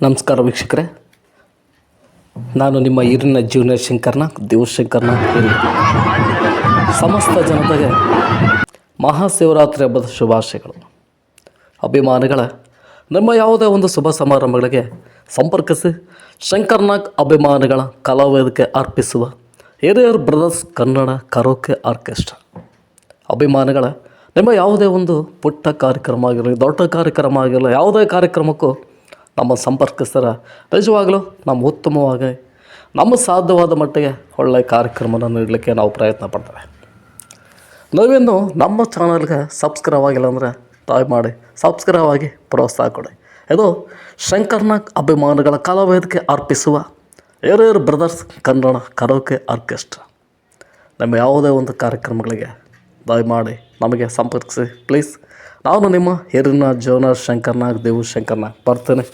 ನಮಸ್ಕಾರ ವೀಕ್ಷಕರೇ, ನಾನು ನಿಮ್ಮ ಹಿರಿಯ ಜೂನಿಯರ್ ಶಂಕರ್ನಾಗ್ ದೇವಶಂಕರ್ನಾಗ್ ಹಿರಿ. ಸಮಸ್ತ ಜನತೆಗೆ ಮಹಾಶಿವರಾತ್ರಿ ಹಬ್ಬದ ಶುಭಾಶಯಗಳು. ಅಭಿಮಾನಿಗಳ ನಮ್ಮ ಯಾವುದೇ ಒಂದು ಶುಭ ಸಮಾರಂಭಗಳಿಗೆ ಸಂಪರ್ಕಿಸಿ. ಶಂಕರ್ನಾಗ್ ಅಭಿಮಾನಿಗಳ ಕಲಾವೇದಿಕೆ ಅರ್ಪಿಸುವ ಹಿರಿಯರ್ ಬ್ರದರ್ಸ್ ಕನ್ನಡ ಕರೋಕೆ ಆರ್ಕೆಸ್ಟ್ರಾ ಅಭಿಮಾನಿಗಳ ನಿಮ್ಮ ಯಾವುದೇ ಒಂದು ಪುಟ್ಟ ಕಾರ್ಯಕ್ರಮ ಆಗಿರಲಿ, ದೊಡ್ಡ ಕಾರ್ಯಕ್ರಮ ಆಗಿರಲಿ, ಯಾವುದೇ ಕಾರ್ಯಕ್ರಮಕ್ಕೂ ನಮ್ಮ ಸಂಪರ್ಕಿಸ್ತಾರೆ. ನಿಜವಾಗಲೂ ನಮ್ಮ ಉತ್ತಮವಾಗಿ ನಮ್ಮ ಸಾಧ್ಯವಾದ ಮಟ್ಟಿಗೆ ಒಳ್ಳೆಯ ಕಾರ್ಯಕ್ರಮನ ನೀಡಲಿಕ್ಕೆ ನಾವು ಪ್ರಯತ್ನ ಪಡ್ತೇವೆ. ನೀವಿನ್ನು ನಮ್ಮ ಚಾನಲ್ಗೆ ಸಬ್ಸ್ಕ್ರೈಬ್ ಆಗಿಲ್ಲ ಅಂದರೆ ದಯಮಾಡಿ ಸಬ್ಸ್ಕ್ರೈಬ್ ಆಗಿ ಪ್ರೋತ್ಸಾಹ ಕೊಡಿ. ಇದು ಶಂಕರ್ನಾಗ್ ಅಭಿಮಾನಿಗಳ ಕಲಾವೇದಿಕೆ ಅರ್ಪಿಸುವ ಹಿರಿಯರ್ ಬ್ರದರ್ಸ್ ಕನ್ನಡ ಕರೋಕೆ ಆರ್ಕೆಸ್ಟ್ರಾ ನಮ್ಮ ಯಾವುದೇ ಒಂದು ಕಾರ್ಯಕ್ರಮಗಳಿಗೆ ದಯಮಾಡಿ ನಮಗೆ ಸಂಪರ್ಕಿಸಿ ಪ್ಲೀಸ್. ನಾನು ನಿಮ್ಮ ಹಿರಿಯ ಜೂನಿಯರ್ ಶಂಕರ್ನಾಗ್ ದೇವಶಂಕರ್ನಾಗ್ ಬರ್ತೇನೆ.